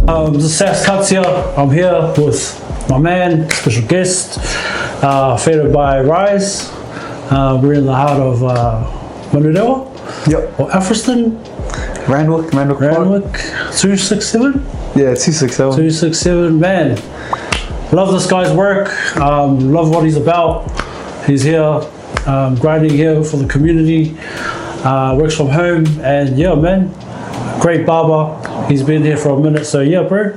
This is T.A.S. Cuts here. I'm here with my man, special guest, Fadedbyryz. We're in the heart of Manurewa. Yep. Or Alfriston. Randwick. 267? Yeah, 267. 267, man. Love this guy's work. Love what he's about. He's here, grinding here for the community. Works from home, and yeah, man, great barber. He's been here for a minute, so yeah, bro.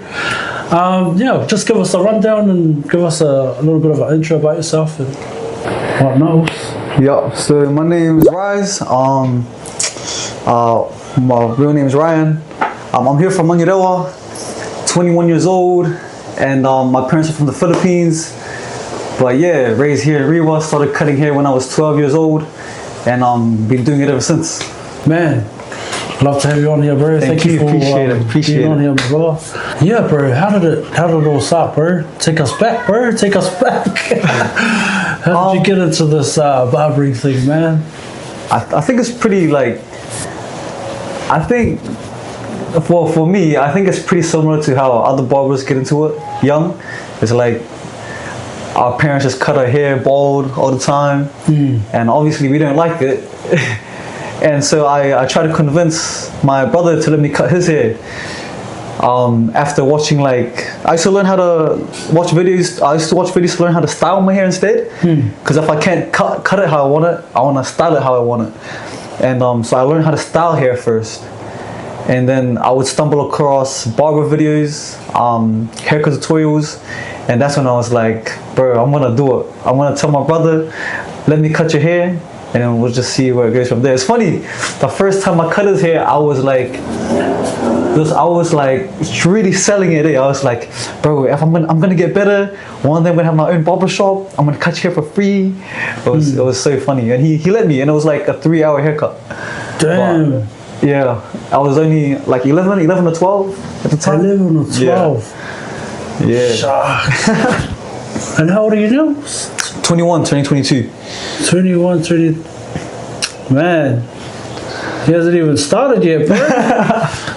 Yeah, just give us a rundown and give us a little bit of an intro about yourself and whatnot. Yeah, so my name is Ryz. My real name is Ryan. I'm here from Manurewa, 21 years old, and my parents are from the Philippines. But yeah, raised here in Rewa, started cutting hair when I was 12 years old, and been doing it ever since. Man, love to have you on here, bro. Thank you. For Appreciate being on it. here, my brother. Yeah, bro. How did it all start, bro? Take us back, bro. Take us back. How did you get into this barbering thing, man? I think it's pretty like. I think, well, for me, I think it's pretty similar to how other barbers get into it young. It's like our parents just cut our hair bald all the time, and obviously we don't like it. And so I tried to convince my brother to let me cut his hair. After watching, like, I used to learn how to watch videos. I used to watch videos to learn how to style my hair instead. Because if I can't cut it how I want it, I want to style it how I want it. And so I learned how to style hair first. And then I would stumble across barber videos, haircut tutorials, and that's when I was like, bro, I'm gonna do it. I'm gonna tell my brother, let me cut your hair, and then we'll just see where it goes from there. It's funny, the first time I cut his hair, I was like really selling it. I was like, bro, if I'm gonna get better, one day I'm gonna have my own barber shop, I'm gonna cut your hair for free. It was so funny, and he let me, and it was like a 3-hour haircut. Damn. But, yeah, I was only like 11 or 12 at the time. 11 or 12. Yeah. Shucks. And how old are you now? 21, 2022. 21, 20. Man, he hasn't even started yet, bro.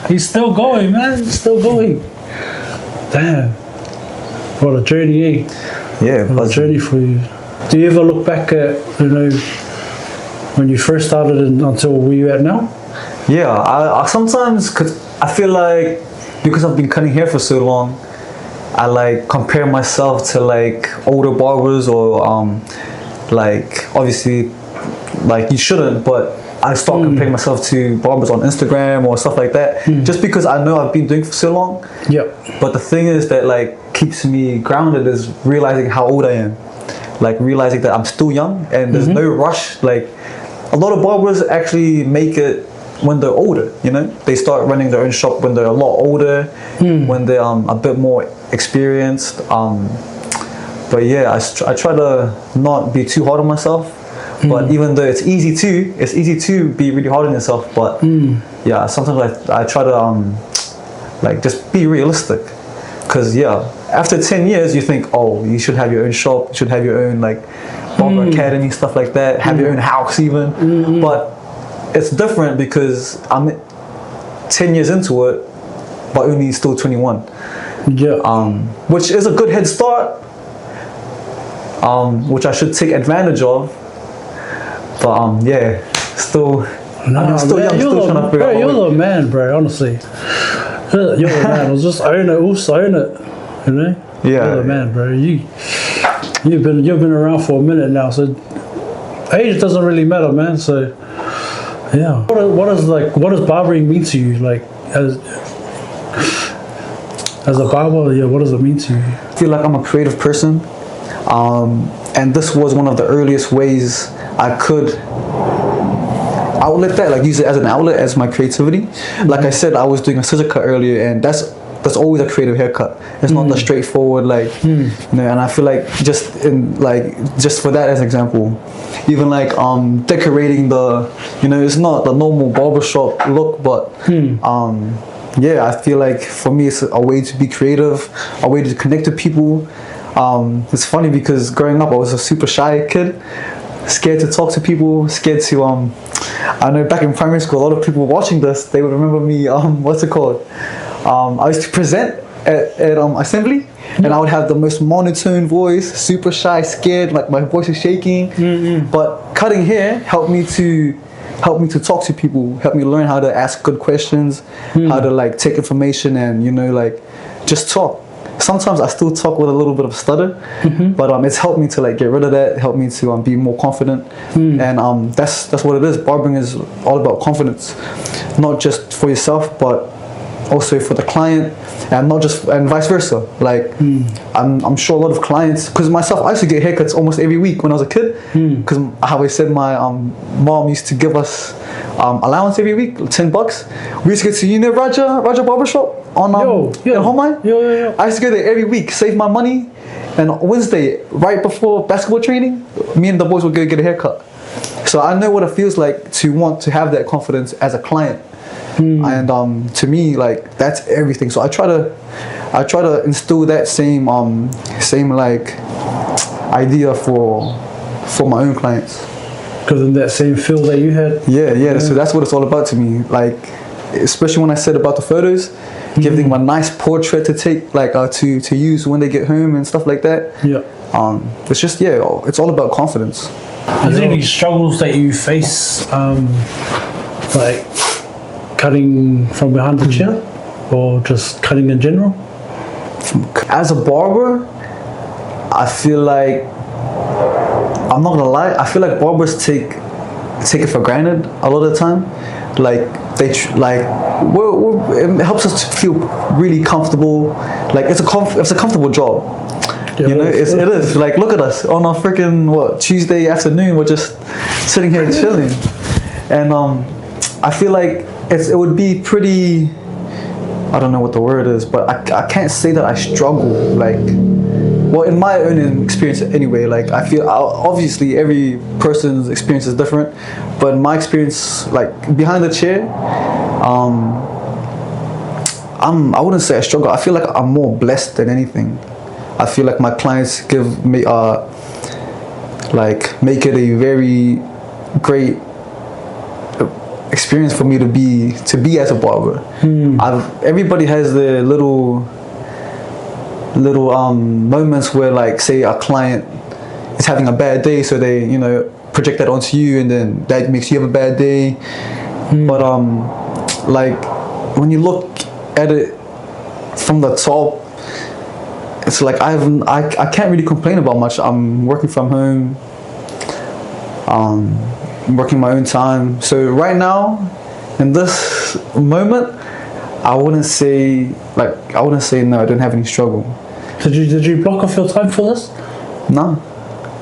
He's still going, man. Still going. Damn. What a journey, eh? Yeah, what a journey for you. Do you ever look back at, when you first started and until where you at now? Yeah, I sometimes, cause I feel like because I've been cutting hair for so long, I like compare myself to like older barbers or like obviously like you shouldn't, but I start comparing myself to barbers on Instagram or stuff like that, just because I know I've been doing it for so long. Yep. But the thing is that like keeps me grounded is realizing how old I am, like realizing that I'm still young and there's no rush. Like a lot of barbers actually make it when they're older, you know, they start running their own shop when they're a lot older, when they're a bit more experienced. But yeah, I try to not be too hard on myself. But even though it's easy to be really hard on yourself. But yeah, sometimes I try to like just be realistic. Cause yeah, after 10 years, you think, oh, you should have your own shop, you should have your own like barber academy, stuff like that, have your own house even. But it's different because I'm 10 years into it, but only still 21. Yeah. Which is a good head start, which I should take advantage of. But yeah, still, I'm still young, still trying to figure out. You're the man, bro, honestly. You're the man. I was just own it, also own it, you know? Yeah. You're the man, bro. You've been around for a minute now, so age doesn't really matter, man, so. Yeah. What does barbering mean to you? Like as a barber, yeah, what does it mean to you? I feel like I'm a creative person, and this was one of the earliest ways I could outlet that, like use it as an outlet, as my creativity. Like I said, I was doing a scissor cut earlier, and that's always a creative haircut. It's not the straightforward, like you know. And I feel like just for that as an example, even like decorating the, you know, it's not the normal barbershop look, but yeah, I feel like for me it's a way to be creative, a way to connect with people. It's funny because growing up I was a super shy kid, scared to talk to people, scared to I know back in primary school, a lot of people watching this, they would remember me what's it called, I used to present at assembly, and I would have the most monotone voice, super shy, scared, like my voice is shaking. But cutting hair helped me to talk to people, helped me learn how to ask good questions, how to like take information and like just talk. Sometimes I still talk with a little bit of stutter, but it's helped me to like get rid of that, helped me to be more confident, and that's what it is. Barbering is all about confidence, not just for yourself, but also for the client, and vice versa. Like I'm sure a lot of clients, because myself, I used to get haircuts almost every week when I was a kid, because how I said, my mom used to give us allowance every week, $10. We used to get to Raja Barbershop on in Homai. I used to go there every week, save my money, and on Wednesday, right before basketball training, me and the boys would go get a haircut. So I know what it feels like to want to have that confidence as a client. And to me, like, that's everything. So I try to instill that same like idea for my own clients. Because in that same feel that you had. Yeah. So that's what it's all about to me. Like, especially when I said about the photos, giving them a nice portrait to take, like to use when they get home and stuff like that. Yeah. It's just it's all about confidence. Are there any struggles that you face, like cutting from behind the chair, or just cutting in general? As a barber, I feel like, I'm not gonna lie, I feel like barbers take it for granted a lot of the time. Like it helps us to feel really comfortable. Like it's a comfortable job. Yeah, it is. Like, look at us on a freaking Tuesday afternoon. We're just sitting here chilling, and I feel like it would be pretty, I don't know what the word is, but I can't say that I struggle. Like, well, in my own experience anyway, like, I feel, obviously every person's experience is different, but in my experience, like, behind the chair, I wouldn't say I struggle. I feel like I'm more blessed than anything. I feel like my clients give me make it a very great experience for me to be as a barber. Everybody has their little moments where, like, say a client is having a bad day, so they project that onto you, and then that makes you have a bad day. But like, when you look at it from the top, it's like I can't really complain about much. I'm working from home, working my own time. So right now, in this moment, I wouldn't say no, I don't have any struggle. Did you block off your time for this? No,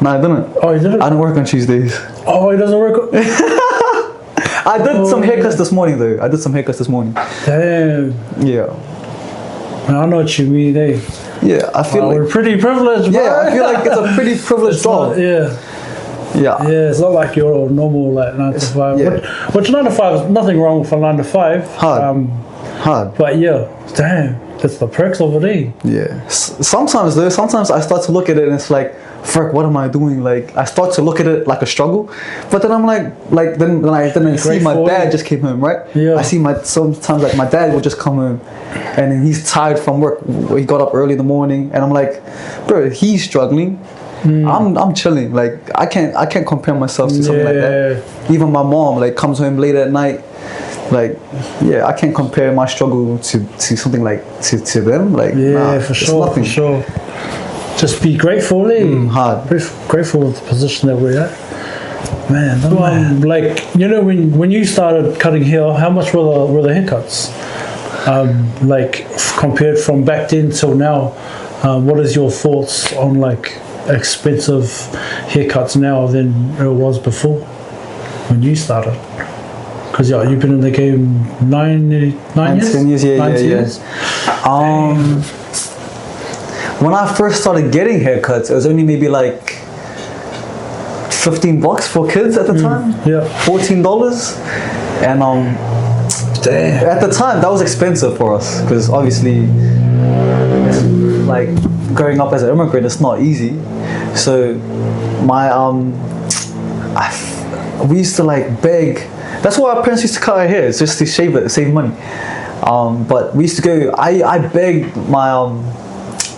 I didn't. Oh, you didn't? I don't work on Tuesdays. Oh, it doesn't work. I did some haircuts this morning though. Damn. Yeah. I know what you mean, eh? Yeah, I feel like we're pretty privileged. Yeah, I feel like it's a pretty privileged job. Yeah, it's not like your normal, like, 9 to 5. Yeah. Which 9 to 5 is nothing wrong with a 9 to 5. Hard. But yeah, damn, that's the perks of it, eh? Yeah. Sometimes I start to look at it and it's like, frick, what am I doing? Like, I start to look at it like a struggle, but then I'm then I see my dad just came home, right? Yeah. I see sometimes like my dad will just come home, and then he's tired from work. He got up early in the morning, and I'm like, bro, he's struggling. I'm chilling. Like, I can't compare myself to something like that. Even my mom, like, comes home late at night. Like, I can't compare my struggle to something like to them. Like, for sure. Just be grateful, eh? Hard. Grateful with the position that we're at. Man, like, when you started cutting hair, how much were the haircuts? Like, compared from back then till now, what is your thoughts on, like, expensive haircuts now than it was before when you started? Because you've been in the game 9 years? 10 years, yeah. Years. When I first started getting haircuts, it was only maybe like $15 for kids at the time. Yeah. $14. And damn. At the time, that was expensive for us, because obviously, it's like, growing up as an immigrant, it's not easy. So my we used to, like, beg. That's why our parents used to cut our hair, just to save money. But we used to go. I begged my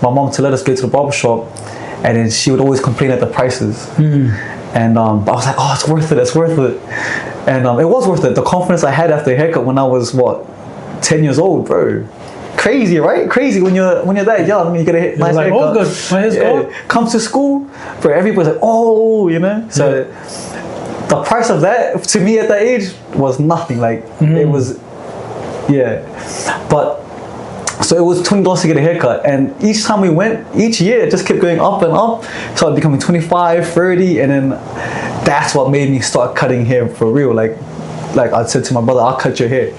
mom to let us go to the barber shop, and then she would always complain at the prices. And but I was like, oh, it's worth it. It's worth it. And it was worth it. The confidence I had after a haircut when I was 10 years old, bro. Crazy, right? Crazy when you're that young and you get a nice haircut. Oh, good. My hair's gone. Come to school, bro. Everybody's like, oh, you know. So the price of that to me at that age was nothing. Like it was, yeah. But so it was $20 to get a haircut, and each time we went, each year it just kept going up and up. So it becoming 25, 30, and then that's what made me start cutting hair for real. Like I said to my brother, I'll cut your hair.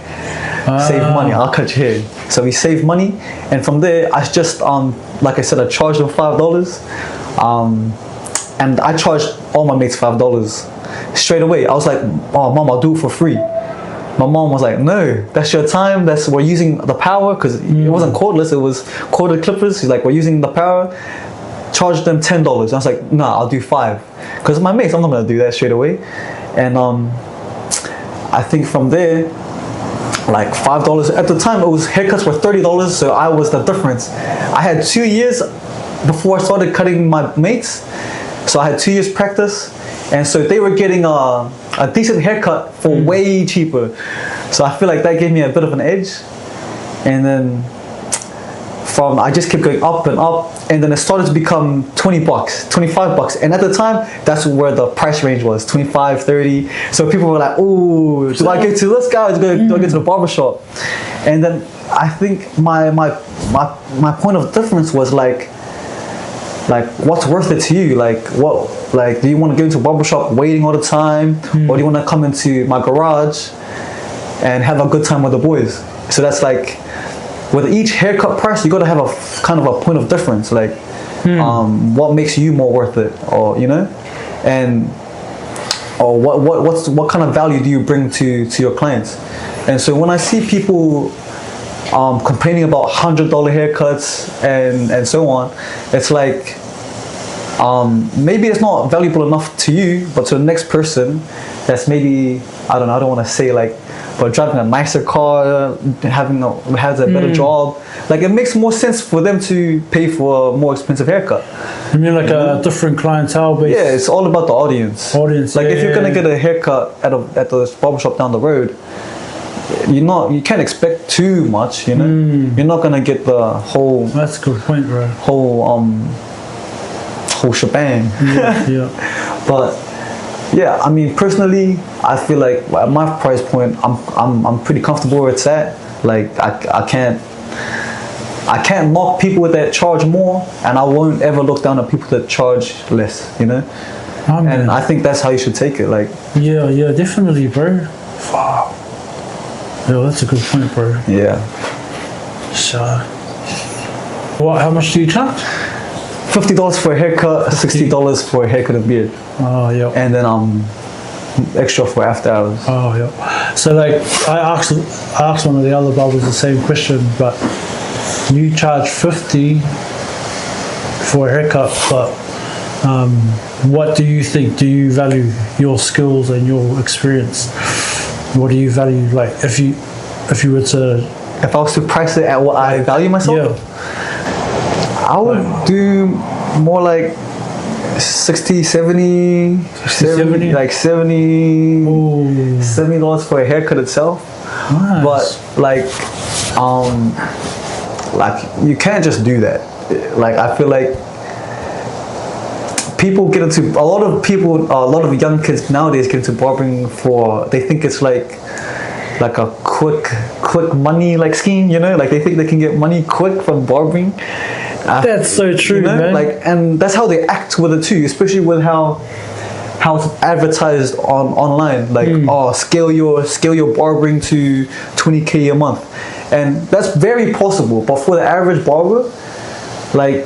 Save money, I'll cut your hair. So we saved money, and from there I just like I said, I charged them $5, and I charged all my mates $5 straight away. I was like, oh mom, I'll do it for free. My mom was like, no, that's your time, we're using the power, because it wasn't cordless, it was corded clippers. He's like, we're using the power, charge them $10. I was like, nah, I'll do $5, because my mates, I'm not gonna do that straight away. And I think from there, like $5 at the time, it was haircuts were $30, so I was the difference. I had 2 years before I started cutting my mates, so I had 2 years practice, and so they were getting a decent haircut for way cheaper. So I feel like that gave me a bit of an edge. And then I just kept going up and up, and then it started to become $20, $25. And at the time, that's where the price range was, 25, 30. So people were like, oh, do I go to this guy or do I go to the barber shop? And then I think my point of difference was like what's worth it to you? Do you want to go into a barber shop waiting all the time, or do you want to come into my garage and have a good time with the boys? So that's like, with each haircut price, you got to have a kind of a point of difference, like what makes you more worth it, or you know, and or what kind of value do you bring to your clients? And so when I see people complaining about $100 haircuts and so on, it's like maybe it's not valuable enough to you, but to the next person that's maybe, I don't want to say like, but driving a nicer car, has a better job, like it makes more sense for them to pay for a more expensive haircut. You mean like a different clientele base? Yeah, it's all about the audience. Like if you're gonna get a haircut at the barbershop down the road, you can't expect too much, you know. You're not gonna get the whole. That's a good point, bro. Whole shebang. Yeah. But yeah, I mean personally, I feel like at my price point, I'm pretty comfortable where it's at. Like I can't mock people that charge more, and I won't ever look down at people that charge less, you know. And I think that's how you should take it. Like yeah, definitely, bro. Wow. Yeah, that's a good point, bro. Yeah. So, how much do you charge? $50 for a haircut, $60 for a haircut and beard. Oh yeah. And then extra for after hours. Oh yeah. So like I asked one of the other barbers the same question, but you charge 50 for a haircut, but what do you think? Do you value your skills and your experience? What do you value? Like if you were to, if I was to price it at what I value myself, I would do more like 60, 70, like $70 for a haircut itself. Nice. But like you can't just do that. Like I feel like people get into a lot of young kids nowadays get into barbering they think it's like a quick money like scheme, you know, like they think they can get money quick from barbering. That's so true, you know? Man. Like, and that's how they act with it too, especially with how it's advertised online. Like, scale your barbering to 20K a month, and that's very possible. But for the average barber, like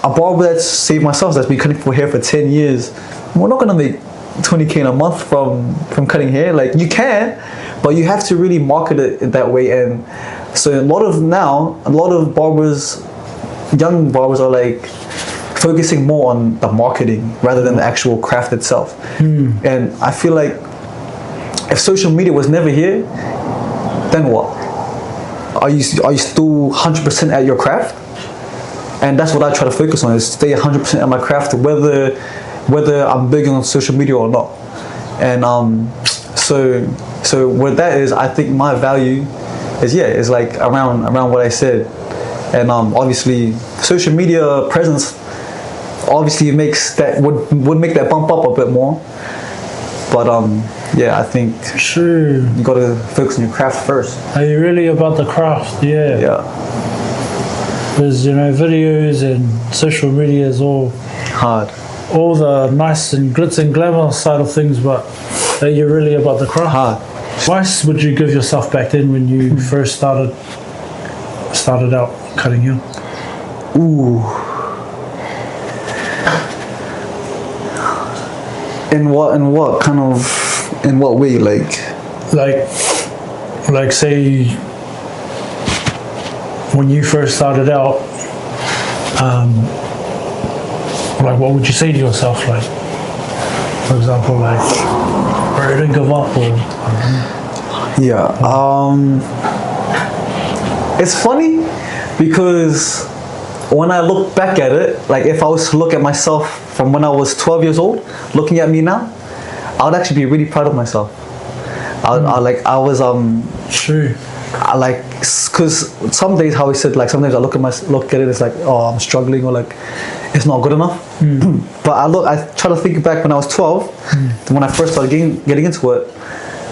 a barber that's been cutting for hair for 10 years, we're not gonna make 20K in a month from cutting hair. Like you can, but you have to really market it that way. And so a lot of barbers, young barbers, are like focusing more on the marketing rather than the actual craft itself. And I feel like if social media was never here, then what? are you still 100% at your craft? And that's what I try to focus on, is stay 100% at my craft, whether I'm big on social media or not. And so what that is, I think my value is like around what I said. And obviously social media presence obviously makes that would make that bump up a bit more. But I think True. you gotta focus on your craft first. Are you really about the craft? Yeah. Yeah. Because videos and social media is all the nice and glitz and glamour side of things, but are you really about the craft? Hard. Advice would you give yourself back then when you first started out cutting hair? Ooh. In what way, like say when you first started out, like what would you say to yourself, like for example, like or didn't give up, or it's funny because when I look back at it, like if I was to look at myself from when I was 12 years old, looking at me now, I would actually be really proud of myself. True. Because some days, how he said, like sometimes I look at it, it's like, oh, I'm struggling, or like it's not good enough. But I try to think back when I was 12, when I first started getting into it.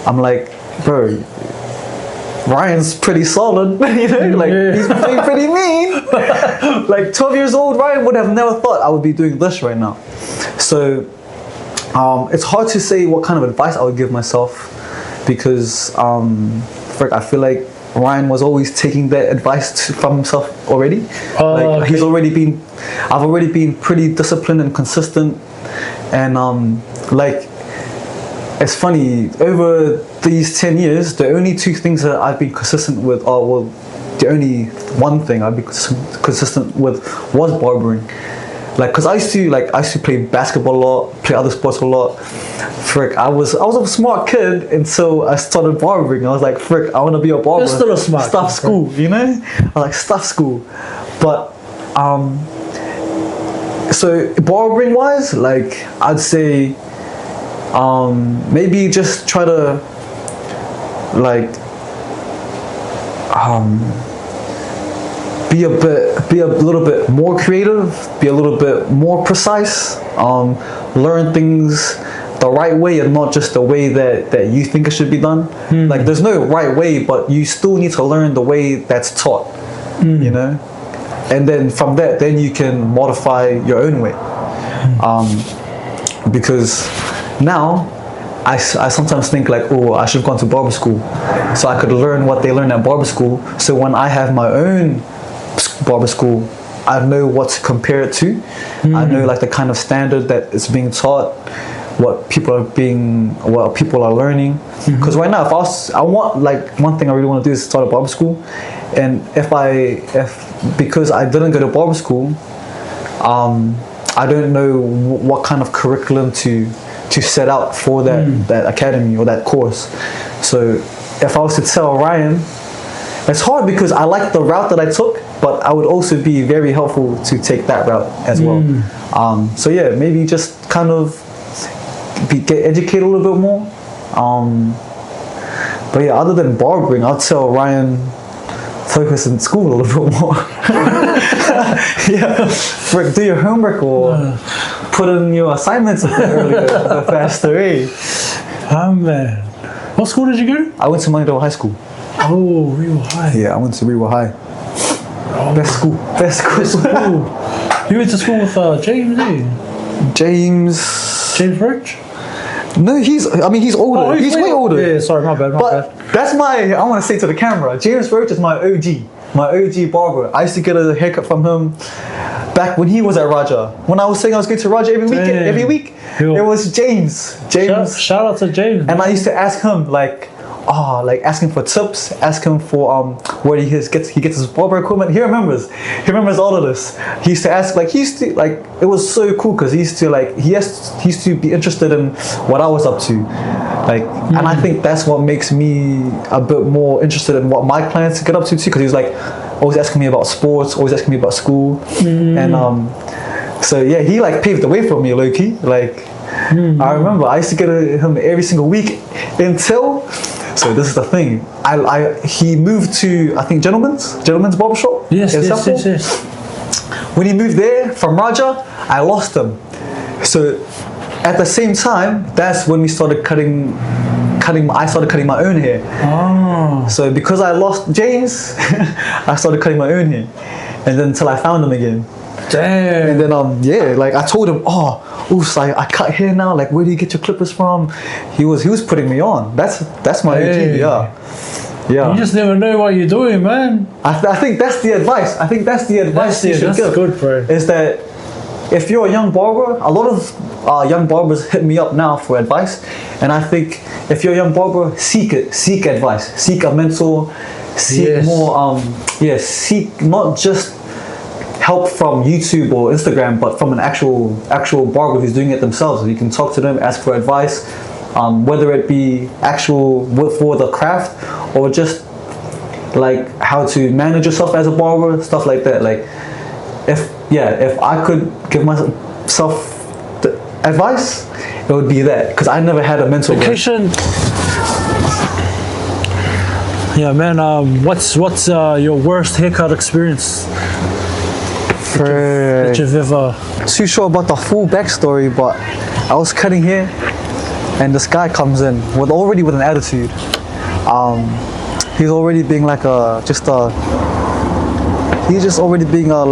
I'm like, bro, Ryan's pretty solid, he's being pretty mean. Like 12 years old, Ryan would have never thought I would be doing this right now. So it's hard to say what kind of advice I would give myself, because I feel like Ryan was always taking that advice from himself already. Okay. I've already been pretty disciplined and consistent, and it's funny, over these 10 years, the only two things that I've been consistent with the only one thing I've been consistent with was barbering. Like, cause I used to play basketball a lot, play other sports a lot. I was a smart kid until I started barbering. I was like, I want to be a barber. You're still a smart kid. Stuff school, I was like, stuff school. But so barbering wise, like I'd say maybe just try to be a little bit more creative, be a little bit more precise, learn things the right way and not just the way that you think it should be done. Like there's no right way, but you still need to learn the way that's taught, and then from that, then you can modify your own way. Because now I sometimes think like, oh, I should have gone to barber school so I could learn what they learn at barber school, so when I have my own barber school, I know what to compare it to. I know like the kind of standard that is being taught, what people are learning. Because right now, I want, like, one thing I really want to do is start a barber school, and because I didn't go to barber school, I don't know what kind of curriculum to set out for that academy or that course. So if I was to tell Ryan, it's hard because I like the route that I took, but I would also be very helpful to take that route as well. So yeah, maybe just kind of get educated a little bit more. But yeah, other than barbering, I'll tell Ryan, focus in school a little bit more. Do your homework or put in your assignments a bit earlier, the faster, Oh man. What school did you go? I went to Manurewa High School. Oh, Rewa High. Yeah, I went to Rewa High. Best school. You went to school with James, eh? James Roach? No, he's older. Oh, he's way older. Yeah, sorry, my bad. That's I want to say to the camera, James Roach is my OG barber. I used to get a haircut from him back when he was at Raja. When I was saying I was going to Raja every week, it was James. Shout out to James. And I used to ask him ask him for tips, ask him for where he gets his barber equipment. He remembers all of this. He used to ask, it was so cool because he used to be interested in what I was up to. Like, and I think that's what makes me a bit more interested in what my clients get up to too, because he was like always asking me about sports, always asking me about school, and so yeah, he like paved the way for me, low key. Like, I remember I used to get him every single week until. So this is the thing. He moved to, I think, Gentleman's Barbershop. Yes. When he moved there from Raja, I lost him. So at the same time, that's when we started I started cutting my own hair. Oh. So because I lost James, I started cutting my own hair, and then until I found him again. Damn. And then yeah, like I told him, oops, I cut hair now. Like, where do you get your clippers from? He was putting me on. That's my OG. Yeah. You just never know what you're doing, man. I think that's the advice. You should give. Good, bro. Is that if you're a young barber, a lot of young barbers hit me up now for advice, and I think if you're a young barber, seek advice, seek a mentor, seek more. Seek not just help from YouTube or Instagram, but from an actual barber who's doing it themselves. You can talk to them, ask for advice, whether it be actual for the craft or just like how to manage yourself as a barber, stuff like that. Like, if I could give myself the advice, it would be that, because I never had a mentor. Vacation. Yeah, man. What's your worst haircut experience that you've ever? Too sure about the full backstory, but I was cutting hair, and this guy comes in already with an attitude. He's already being like he's already being a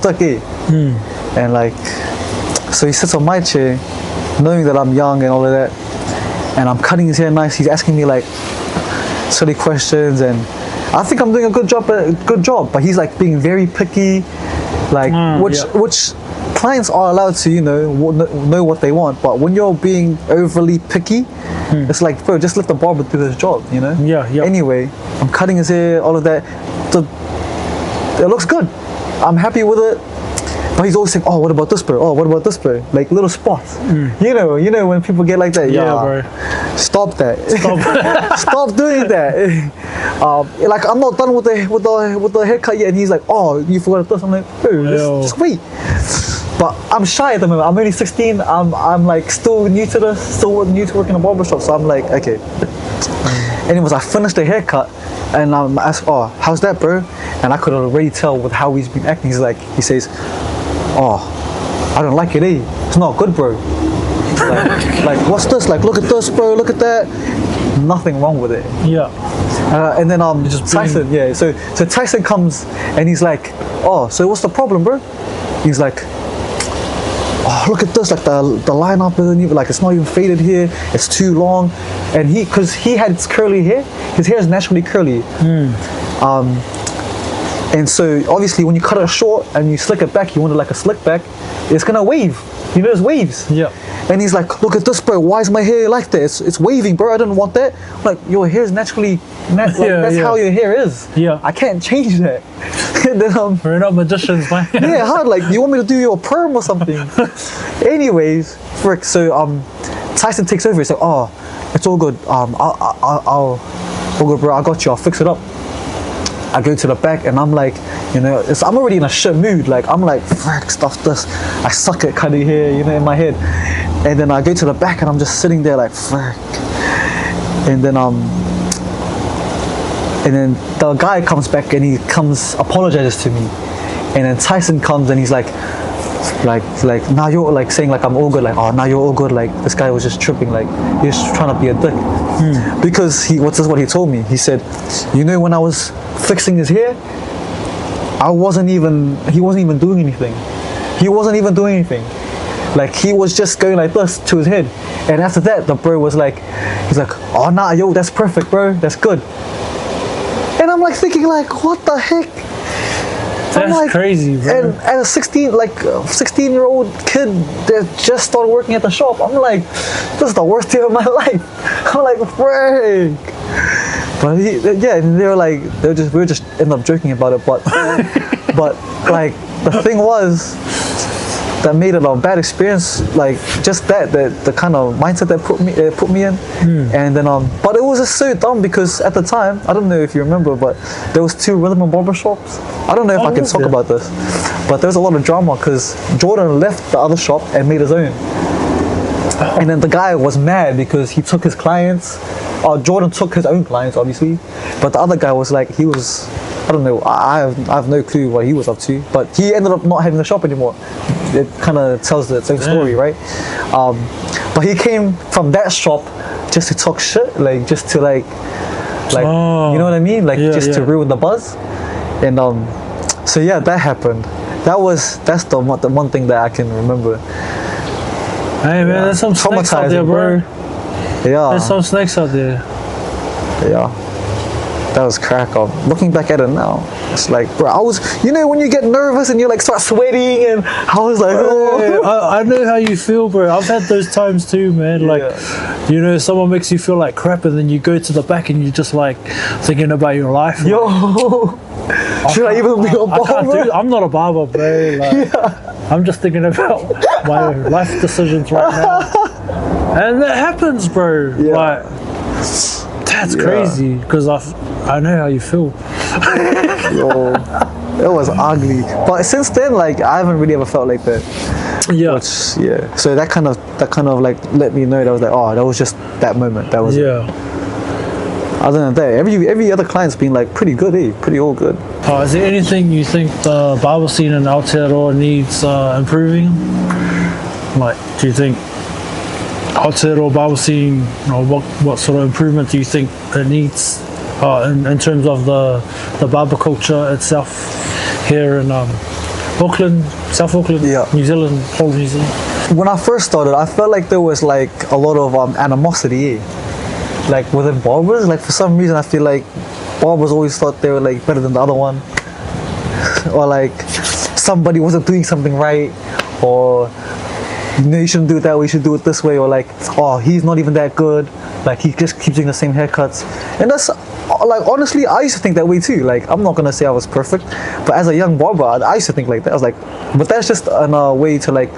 duck, and like, so he sits on my chair, knowing that I'm young and all of that, and I'm cutting his hair nice. He's asking me like silly questions, and I think I'm doing a good job, but he's like being very picky, like which clients are allowed to, know what they want. But when you're being overly picky, it's like, bro, just let the barber do his job, Yeah. Anyway, I'm cutting his hair, all of that. It looks good. I'm happy with it. But he's always saying, "Oh, what about this, bro? Oh, what about this, bro?" Like little spots. You know when people get like that. Yeah, bro. Stop that. Stop doing that. Like, I'm not done with the haircut yet, and he's like, "Oh, you forgot this." I'm like, "Bro, just wait." But I'm shy at the moment. I'm only 16. I'm like still new to working in a barbershop. So I'm like, okay. Anyways, I finished the haircut, and I'm asked, "Oh, how's that, bro?" And I could already tell with how he's been acting. He says, "Oh, I don't like it, it's not good, bro." Like, what's this? Like, look at this, bro. Look at that. Nothing wrong with it. Yeah. And then Tyson, so Tyson comes and he's like, "Oh, so what's the problem, bro?" He's like, "Oh, look at this, like the lineup isn't even, like, it's not even faded here, it's too long." And because he had curly hair, his hair is naturally curly. And so obviously when you cut it short and you slick it back, you want it like a slick back, it's gonna wave. There's waves. Yeah. And he's like, "Look at this, bro. Why is my hair like that? It's waving, bro. I didn't want that." I'm like, your hair is naturally, that's how your hair is. Yeah. I can't change that. And then, we're not magicians, man. yeah, hard. Like, you want me to do your perm or something? Anyways, so Tyson takes over. He's like, "Oh, it's all good. I'll all good, bro. I got you. I'll fix it up." I go to the back and I'm like, I'm already in a shit mood. Like, I'm like, frick, stuff this. I suck at cutting hair, in my head. And then I go to the back and I'm just sitting there like, frick. And then the guy comes back and he apologizes to me. And then Tyson comes and he's like, now you're like saying like I'm all good, like, "Oh, now you're all good, like this guy was just tripping, like he's just trying to be a dick." Because this is what he told me. He said, when I was fixing his hair, he wasn't even doing anything. Like, he was just going like this to his head. And after that, the bro was like, he's like, "Oh, nah, yo, that's perfect, bro, that's good." And I'm like thinking, like, what the heck? That's like, crazy, bro. And as a 16-year-old kid that just started working at the shop, I'm like, this is the worst day of my life. I'm like, frick. But they were like, we were just end up joking about it. But like, the thing was, that made it a bad experience, like just the kind of mindset that put me in, and then but it was just so dumb because at the time, I don't know if you remember, but there was 2 rhythm and barber shops. I don't know if I can talk about this, but there was a lot of drama because Jordan left the other shop and made his own, and then the guy was mad because he took his clients. Jordan took his own clients, obviously, but the other guy was like, I don't know, I have no clue what he was up to, but he ended up not having the shop anymore. It kind of tells the same story, right? But he came from that shop just to talk shit, like just to like you know what I mean, like to ruin the buzz, and so yeah, that happened. That's the one thing that I can remember. Hey man, there's some snakes out there, bro. Yeah, there's some snakes out there. Yeah, that was crack up. Looking back at it now, it's like, bro, I was, you know, when you get nervous and you like start sweating, and I was like, oh. I know how you feel, bro. I've had those times too, man. Like, you know, someone makes you feel like crap, and then you go to the back and you're just like thinking about your life. Yo, should I even be a barber? I'm not a barber, bro. Like, I'm just thinking about my life decisions right now. And that happens, bro. Like, that's crazy, because I know how you feel. Yo, it was ugly. But since then, like, I haven't really ever felt like that. Yeah. Which, so that kind of like let me know that I was like, oh, that was just that moment. That was it. Other than that, every other client's been like pretty good, pretty all good. Is there anything you think the barber scene in Aotearoa needs improving? Like, do you think Aotearoa barber scene, or what sort of improvement do you think it needs in terms of the barber culture itself here in Auckland, South Auckland, New Zealand, whole New Zealand? When I first started, I felt like there was like a lot of animosity, like within barbers. Like for some reason, I feel like barbers always thought they were like better than the other one, or like somebody wasn't doing something right, or you know, you shouldn't do it that way, you should do it this way, or like, oh, he's not even that good, like he just keeps doing the same haircuts. And that's like, honestly, I used to think that way too. Like, I'm not gonna say I was perfect, but as a young barber, I used to think like that. I was like, but that's just a way to like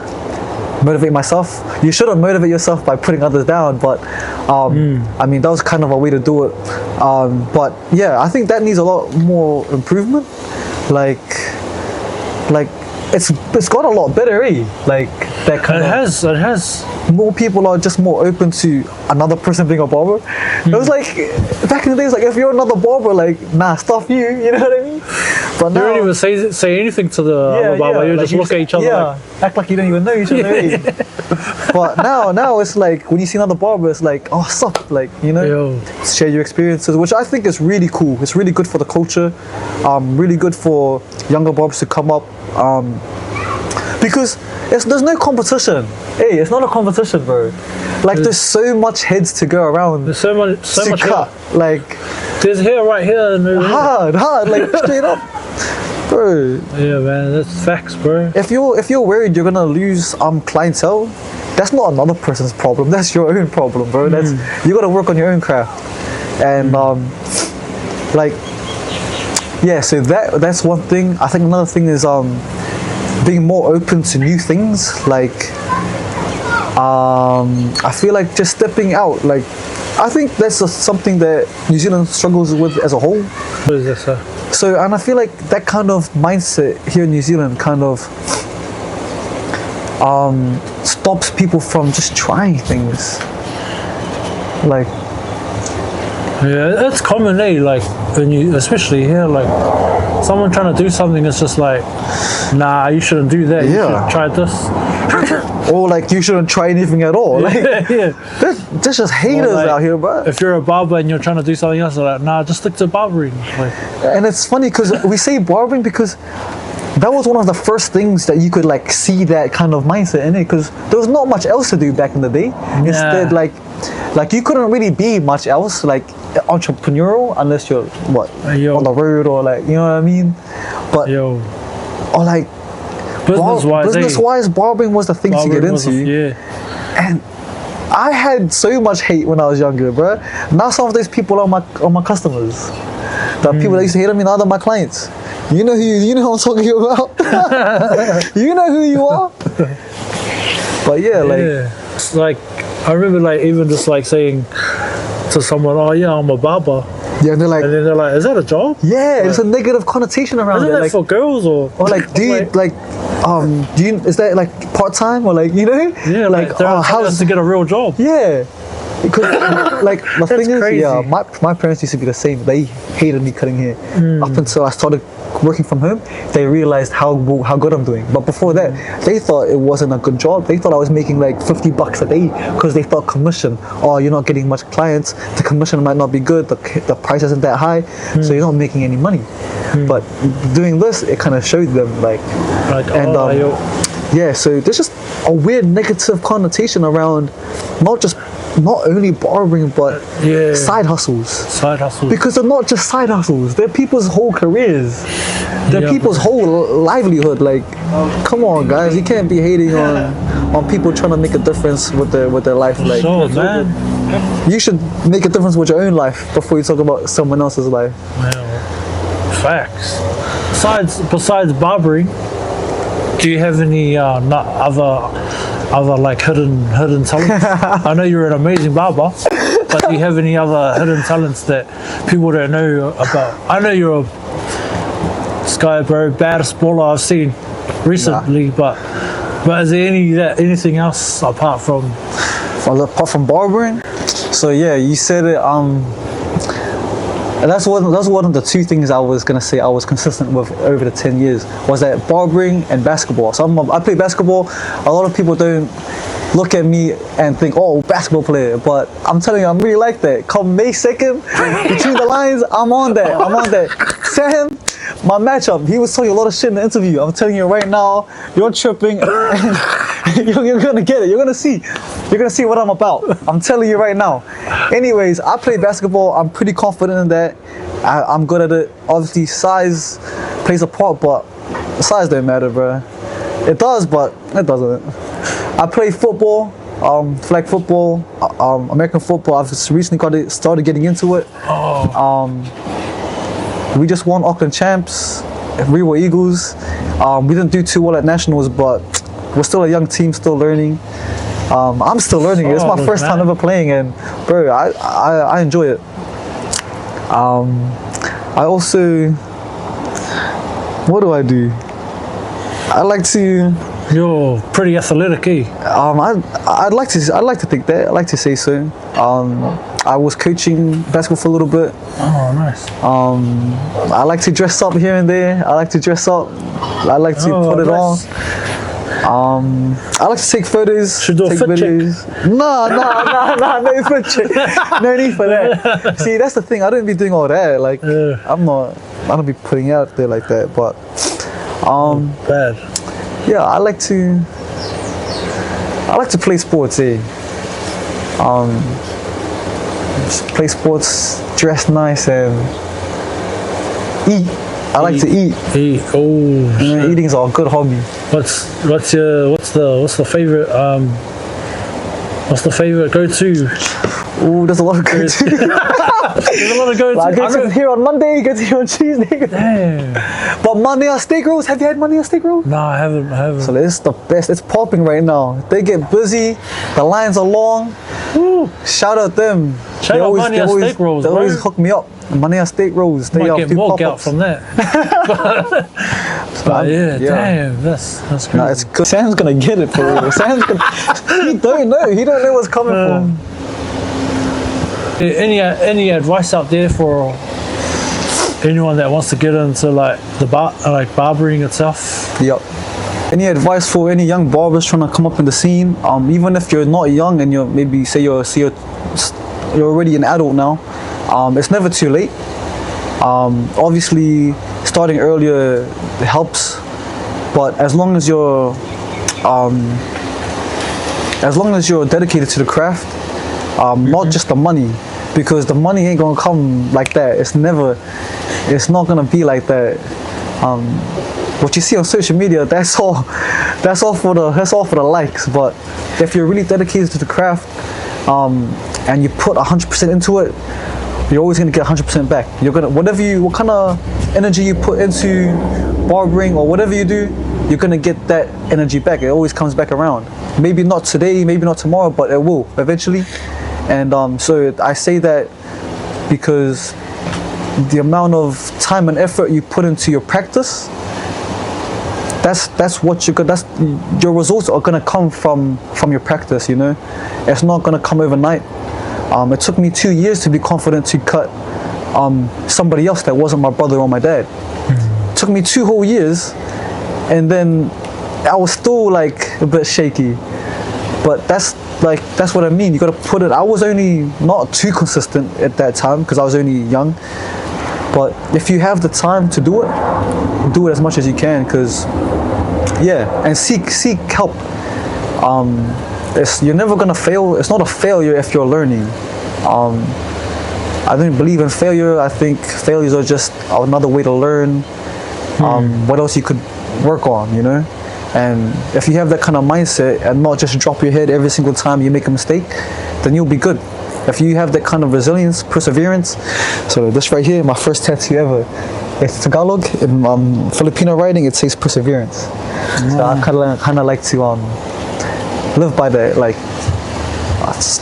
motivate myself. You shouldn't motivate yourself by putting others down, but I mean, that was kind of a way to do it. But yeah, I think that needs a lot more improvement. Like it's got a lot better, like that kind it has. More people are just more open to another person being a barber. It was like back in the days, like if you're another barber, like nah, stuff you know what I mean? But now, you don't even say anything to the other barber. You like just look at each other, act like you don't even know each other. But now it's like when you see another barber, it's like, oh, sup, like, you know, share your experiences, which I think is really cool. It's really good for the culture, really good for younger barbers to come up, because there's no competition. Hey, it's not a competition, bro. Like there's so much heads to go around. There's so much cut. Hair. Like there's hair right here and hard, like straight up, bro. Yeah, man, that's facts, bro. If you're worried you're gonna lose clientele, that's not another person's problem. That's your own problem, bro. That's you gotta work on your own craft, and like so that's one thing. I think another thing is being more open to new things. Like I feel like just stepping out. Like I think that's something that New Zealand struggles with as a whole. What is this, sir? So, and I feel like that kind of mindset here in New Zealand kind of stops people from just trying things. Like, yeah, it's common, like when you, especially here, like someone trying to do something, it's just like, nah, you shouldn't do that. You should try this. Or like you shouldn't try anything at all. Like, there's just haters like, out here, bro. If you're a barber and you're trying to do something else, they're like, nah, just stick to barbering. Like, and it's funny because we say barbering because that was one of the first things that you could like see that kind of mindset in it, because there was not much else to do back in the day. Instead, like you couldn't really be much else like entrepreneurial unless you're on the road, or like, you know what I mean. But or like business-wise, barbering was the thing to get into. And I had so much hate when I was younger, bro. Now some of those people are my customers. The people that used to hate me, now they're my clients. You know who I'm talking about. You know who you are. But yeah, like It's like I remember like even just like saying to someone, "Oh yeah, I'm a barber," yeah, and they're like, and then they're like, "Is that a job? yeah, there's a negative connotation around Isn't it. that Like, for girls or like, do you like, do you is that like part time or like, you know? yeah, like they're oh, how's to get a real job? yeah. Because like the thing is, crazy. yeah, my parents used to be the same. They hated me cutting hair up until I started working from home. They realized how good I'm doing. But before that, they thought it wasn't a good job. They thought I was making like $50 a day because they thought commission. Oh, you're not getting much clients. The commission might not be good. The price isn't that high, so you're not making any money. But doing this, it kind of showed them like, and yeah. So there's just a weird negative connotation around not only barbering but side hustles. Side hustles. Because they're not just side hustles, they're people's whole careers. They're people's whole livelihood. Like, come on guys, you can't be hating on people trying to make a difference with their life. Like, sure, man. you should make a difference with your own life before you talk about someone else's life. Well, facts. Besides barbering, do you have any other like hidden talents? I know you're an amazing barber, but do you have any other hidden talents that people don't know about? I know you're a sky bro, baddest baller I've seen recently, but is there anything else apart from barbering? So yeah, you said it. That's one of the two things I was gonna say I was consistent with over the 10 years, was that barbering and basketball. So I play basketball. A lot of people don't look at me and think, oh, basketball player, but I'm telling you, I'm really like that. Come May 2nd, between the lines, I'm on that. Sam, my matchup, he was talking a lot of shit in the interview. I'm telling you right now, you're tripping. You're gonna get it. You're gonna see what I'm about. I'm telling you right now. Anyways, I play basketball. I'm pretty confident in that. I'm good at it. Obviously, size plays a part, but size don't matter, bro. It does, but it doesn't. I play football, flag football, American football. I've just recently started getting into it. We just won Auckland champs. We were Eagles. We didn't do too well at nationals, but we're still a young team, still learning. I'm still learning. It's my first time ever playing, and bro, I enjoy it. I also, what do? I like to. You're pretty athletic, eh? I'd like to think that. I'd like to say so. I was coaching basketball for a little bit. Oh, nice. I like to dress up here and there. I like to dress up. I like to put it on. I like to take photos. Should do a take fit videos. check. No fit check. No need for that. See, that's the thing. I don't be doing all that. Like, I don't be putting it out there like that. But, bad. yeah, I like to play sports, just play sports, dress nice, and eat. I like to eat. Eat. Oh, Eating is a good hobby. what's the favorite go-to? Oh, there's a lot of go-to. There's a lot of go-to. I go to here on Monday, go to here on Tuesday. Damn. But Manurewa steak rolls, have you had Manurewa steak rolls? No, I haven't. So it's the best. It's popping right now. They get busy. The lines are long. Woo. Shout out them. Shout out Manurewa steak rolls, They bro. always hook me up. Manurewa steak rolls. They Might are get few more out pop-ups. from that. But yeah, damn, that's crazy. No, it's good. Sam's gonna get it for real. He don't know. He don't know what's coming from. Any advice out there for anyone that wants to get into like barbering itself? Yep. Any advice for any young barbers trying to come up in the scene? Even if you're not young and you're maybe you're already an adult now, it's never too late. Obviously, starting earlier helps, but as long as you're dedicated to the craft, not just the money, because the money ain't gonna come like that. It's not gonna be like that. What you see on social media, that's all for the likes. But if you're really dedicated to the craft, and you put 100% into it, you're always gonna get 100% back. You're gonna what kind of energy you put into barbering or whatever you do, you're gonna get that energy back. It always comes back around. Maybe not today, maybe not tomorrow, but it will eventually. And so I say that because the amount of time and effort you put into your practice, that's what your results are gonna come from your practice. You know, it's not gonna come overnight. It took me 2 years to be confident to cut somebody else that wasn't my brother or my dad. It took me 2 whole years, and then I was still like a bit shaky. But that's what I mean. You gotta put it. I was only not too consistent at that time because I was only young. But if you have the time to do it as much as you can. Because and seek help. You're never gonna fail. It's not a failure if you're learning. I don't believe in failure. I think failures are just another way to learn. What else you could work on, you know? And if you have that kind of mindset and not just drop your head every single time you make a mistake, then you'll be good. If you have that kind of resilience, perseverance. So this right here, my first tattoo ever. It's Tagalog. In Filipino writing, it says perseverance. So I kind of like to live by that. Like,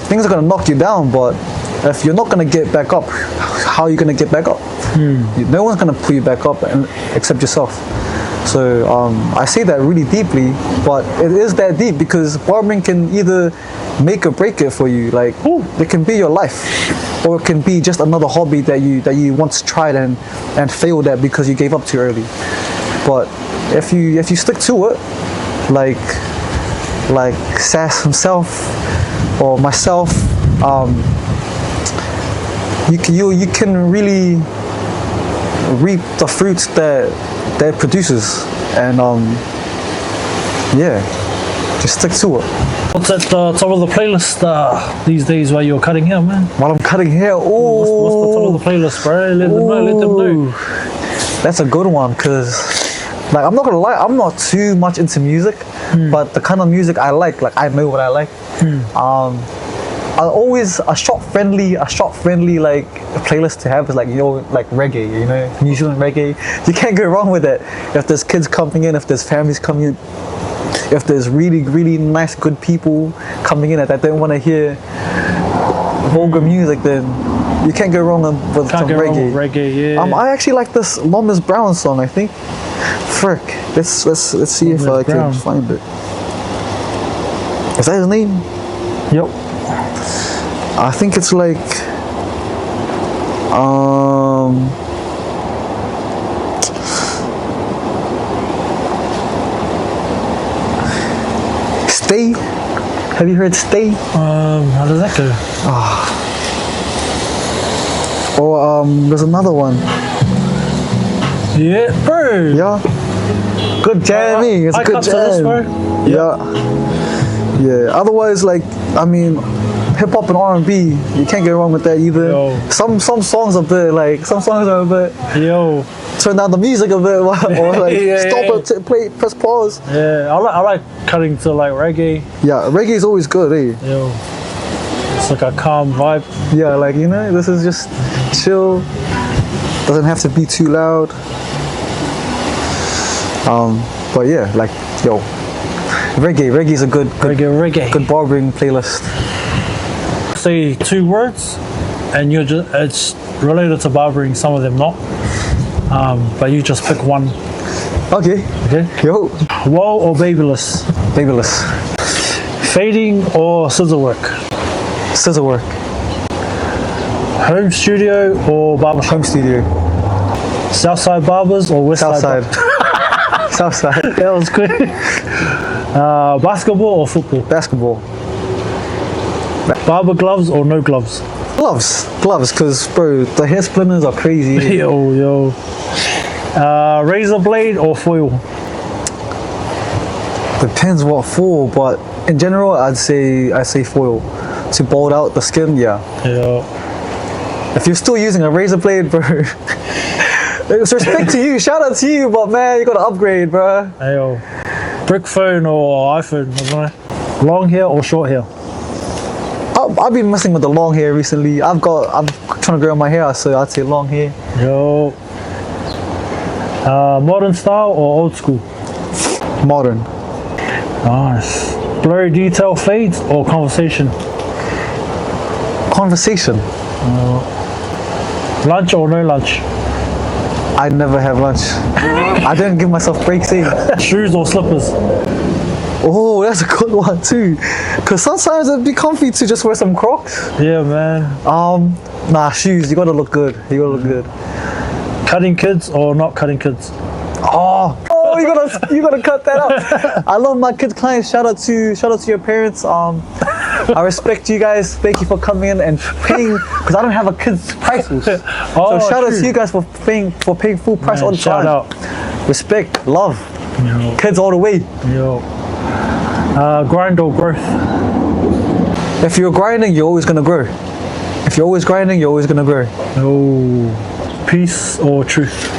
things are gonna knock you down, but if you're not gonna get back up, how are you gonna get back up? No one's gonna pull you back up except yourself. So I say that really deeply, but it is that deep because barbering can either make or break it for you. Like, it can be your life, or it can be just another hobby that you once tried and failed at because you gave up too early. But if you stick to it, like T.A.S himself or myself, you can really reap the fruits that it produces. And just stick to it. What's at the top of the playlist these days while you're cutting hair, man? While I'm cutting hair, What's the top of the playlist, bro? Let them know. That's a good one, because like, I'm not gonna lie, I'm not too much into music, but the kind of music I like I know what I like. A shop friendly like playlist to have is like, you know, like reggae, you know, New Zealand reggae. You can't go wrong with it. If there's kids coming in, if there's families coming in, if there's really, really nice, good people coming in that don't want to hear vulgar music, then you can't go wrong with some reggae. Reggae, yeah. I actually like this Lomas Brown song, I think. Frick. Let's see if I can find it. Is that his name? Yep. I think it's like Stay. Have you heard Stay? How does that go? Or there's another one. Yeah, bro. Yeah. Good jamming. It's a good jam. Yeah. Otherwise, like, I mean, hip hop and R&B, you can't get wrong with that either. Yo. Some songs are a bit like, turn down the music a bit, or like stop it, press pause. Yeah, I like cutting to like reggae. Yeah, reggae is always good, eh? Yo, it's like a calm vibe. Yeah, like, you know, this is just chill. Doesn't have to be too loud. But yeah, like, yo, reggae is a good barbering playlist. Say 2 words, and it's related to barbering. Some of them not. But you just pick one. Okay. Yo. Whoa or babyless? Babyless. Fading or scissor work? Scissor work. Home studio or barbershop? Home studio. Southside barbers or west side? Southside. That was quick. Basketball or football? Basketball. Barber gloves or no gloves? Gloves, because bro, the hair splinters are crazy. Yo. Razor blade or foil? Depends what for, but in general, I'd say foil to bald out the skin. Yeah. If you're still using a razor blade, bro, it's respect to you. Shout out to you, but man, you gotta upgrade, bro. Yo. Brick phone or iPhone? I don't know. Long hair or short hair? I've been messing with the long hair recently. I'm trying to grow my hair, so I'd say long hair. Yo. Modern style or old school? Modern. Nice. Blurry detail fades or conversation? Conversation. Lunch or no lunch? I never have lunch. I don't give myself breaks. Shoes or slippers? Oh, that's a good one too. Cause sometimes it'd be comfy to just wear some Crocs. Yeah, man. Nah, shoes. You gotta look good. You gotta look good. Cutting kids or not cutting kids? Oh, you gotta cut that out. I love my kids' clients. Shout out to your parents. I respect you guys. Thank you for coming in and paying, because I don't have a kid's price list. So shout out to you guys for paying full price all the time. Shout out. Respect, love, Yo. kids all the way. Yo. Grind or growth? If you're grinding, you're always gonna grow. If you're always grinding, you're always gonna grow. Oh. Peace or truth?